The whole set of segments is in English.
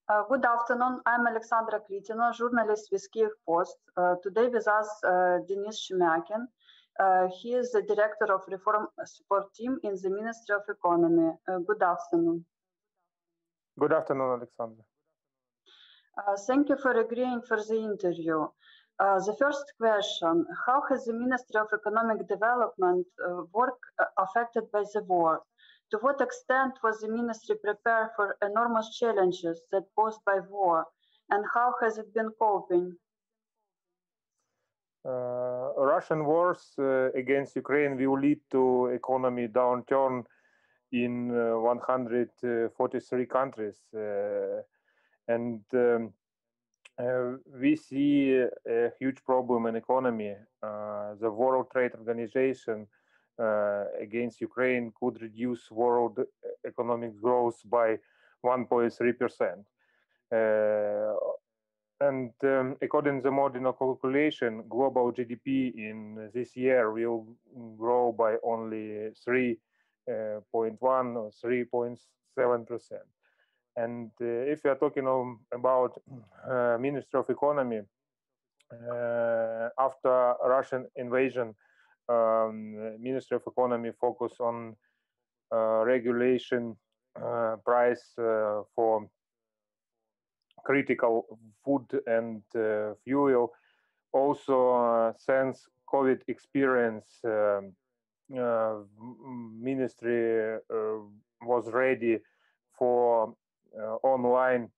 Good afternoon. I'm Alexandra Kritina, journalist with Kyiv Post. Today with us, Denis Shemyakin. He is the director of Reform Support Team in the Ministry of Economy. Good afternoon. Good afternoon, Alexandra. Thank you for agreeing for the interview. The first question, how has the Ministry of Economic Development work affected by the war? To what extent was the ministry prepared for enormous challenges that posed by war, and how has it been coping? Russian wars against Ukraine will lead to economy downturn in 143 countries, and we see a huge problem in economy. The World Trade Organization against Ukraine could reduce world economic growth by 1.3%. And according to the modern calculation, global GDP in this year will grow by only 3.1 or 3.7%. And if we are talking about Ministry of Economy, after Russian invasion, Ministry of Economy focus on regulation price for critical food and fuel. Also, since COVID experience, ministry was ready for online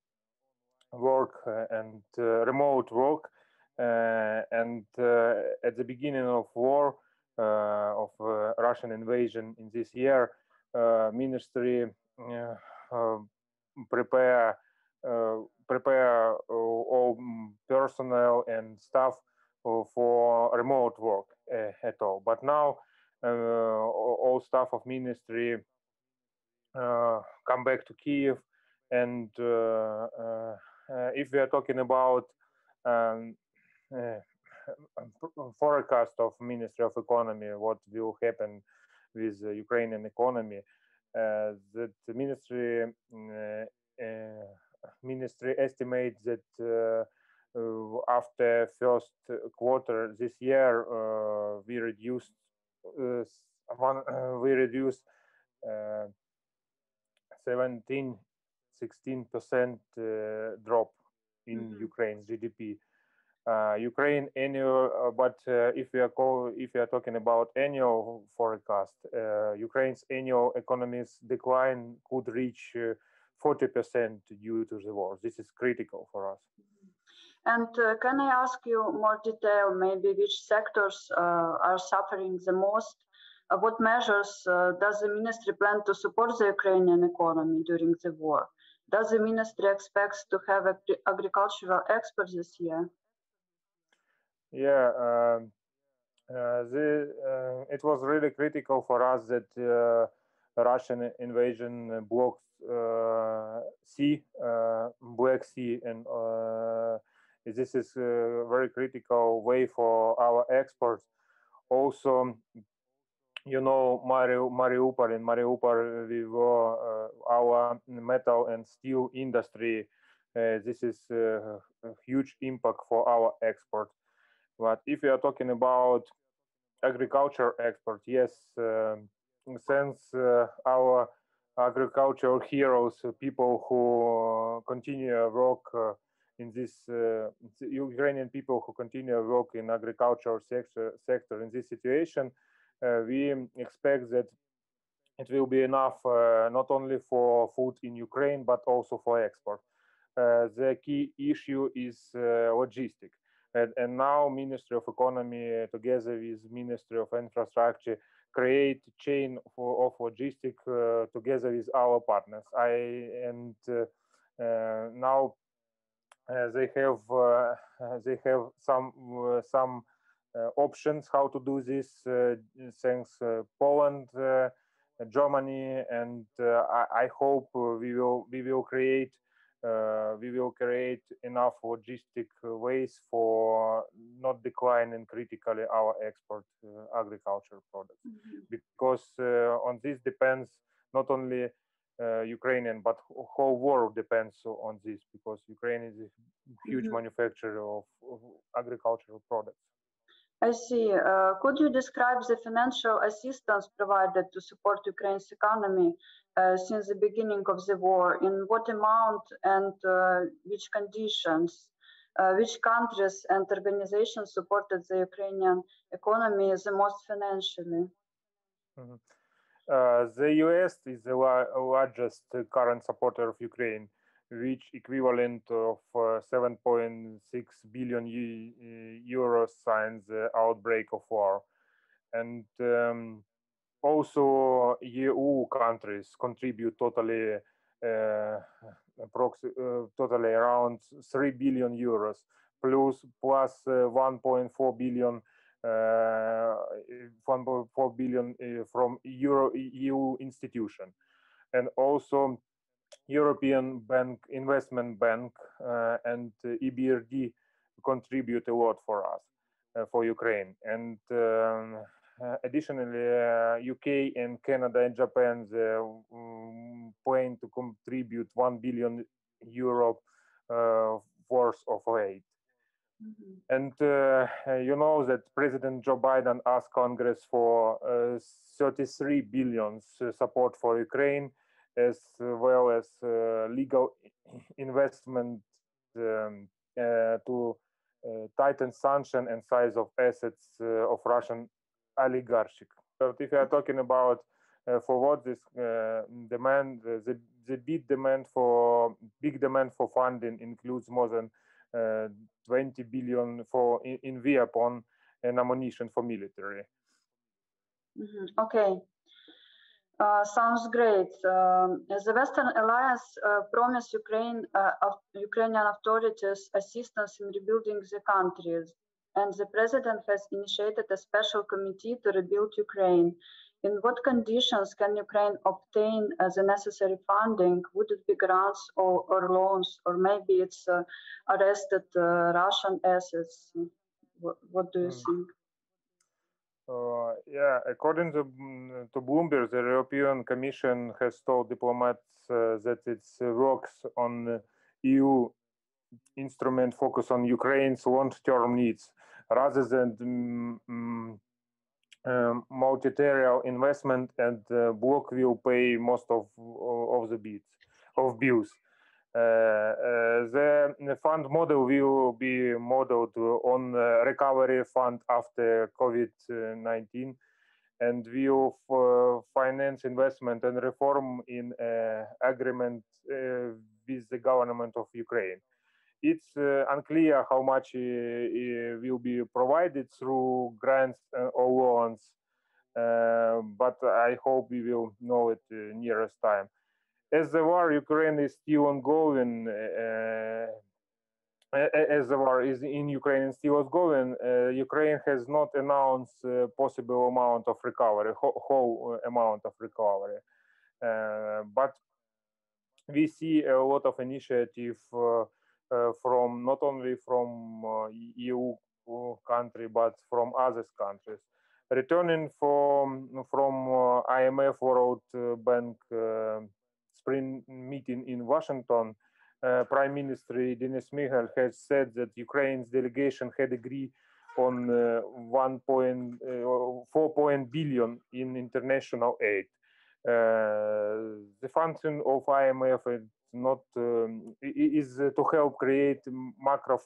work and remote work. And at the beginning of war, of Russian invasion in this year, ministry prepare all personnel and staff for remote work at all. But now all staff of ministry come back to Kyiv, and if we are talking about forecast of Ministry of Economy, what will happen with the Ukrainian economy, that the ministry estimates that after first quarter this year we reduced 16% drop in Ukraine's GDP. Ukraine annual, but if we are talking about annual forecast, Ukraine's annual economy's decline could reach 40% due to the war. This is critical for us. And can I ask you more detail, maybe which sectors are suffering the most? What measures does the ministry plan to support the Ukrainian economy during the war? Does the ministry expect to have agricultural exports this year? Yeah, it was really critical for us that Russian invasion blocked Black Sea, and this is a very critical way for our exports. Also, you know, Mariupol. In Mariupol, we were our metal and steel industry. This is a huge impact for our export. But if we are talking about agriculture export, yes, since our agricultural heroes, people who continue work in this, Ukrainian people who continue work in agricultural sector in this situation, we expect that it will be enough not only for food in Ukraine, but also for export. The key issue is logistics. And now Ministry of Economy together with Ministry of Infrastructure create chain of logistics together with our partners. Now they have some options how to do this, thanks Poland, Germany, and I hope we will create enough logistic ways for not declining critically our export agriculture products, because on this depends not only Ukrainian, but whole world depends on this, because Ukraine is a huge manufacturer of agricultural products. I see. Could you describe the financial assistance provided to support Ukraine's economy since the beginning of the war? In what amount and which conditions? Which countries and organizations supported the Ukrainian economy the most financially? The US is the largest current supporter of Ukraine, which equivalent of 7.6 billion euros since the outbreak of war. And also EU countries contribute totally totally around 3 billion euros plus 1.4 billion 1.4 billion from EU institution, and also European Investment Bank and EBRD contribute a lot for us, for Ukraine. And additionally, UK and Canada and Japan plan to contribute 1 billion euro worth of aid. And you know that President Joe Biden asked Congress for 33 billion support for Ukraine, as well as legal investment to tighten sanction and size of assets of Russian oligarchy. But if you are talking about for what this demand, the big demand for funding includes more than 20 billion for in weapon and ammunition for military. Okay. Sounds great. The Western Alliance promised Ukrainian authorities assistance in rebuilding the countries, and the president has initiated a special committee to rebuild Ukraine. In what conditions can Ukraine obtain the necessary funding? Would it be grants or loans, or maybe it's arrested Russian assets? What do you think? Yeah, according to Bloomberg, the European Commission has told diplomats that it works on EU instrument focus on Ukraine's long-term needs rather than multilateral investment, and bloc will pay most of the bills. The fund model will be modeled on recovery fund after COVID-19, and will finance investment and reform in agreement with the government of Ukraine. It's unclear how much will be provided through grants or loans, but I hope we will know it nearest time. As the war Ukraine is still ongoing, as the war is in Ukraine still ongoing, Ukraine has not announced possible amount of recovery, whole amount of recovery. But we see a lot of initiative from not only from EU country but from other countries. Returning from IMF World Bank spring meeting in Washington, Prime Minister Denis Shemyakin has said that Ukraine's delegation had agreed on 4 billion in international aid. The function of IMF is to help create macro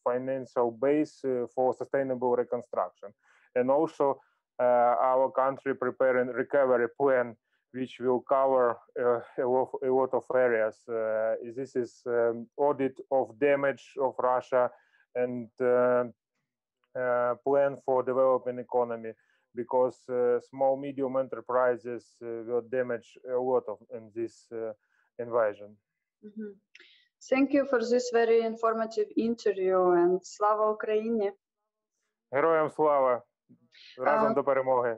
financial base for sustainable reconstruction, and also our country preparing recovery plan, which will cover a lot of areas. This is audit of damage of Russia and plan for developing economy, because small medium enterprises were damaged a lot in this invasion. Thank you for this very informative interview, and Slava Ukraini. Героям слава! Разом до перемоги!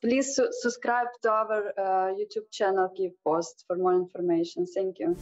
Please subscribe to our YouTube channel, Kyiv Post, for more information. Thank you.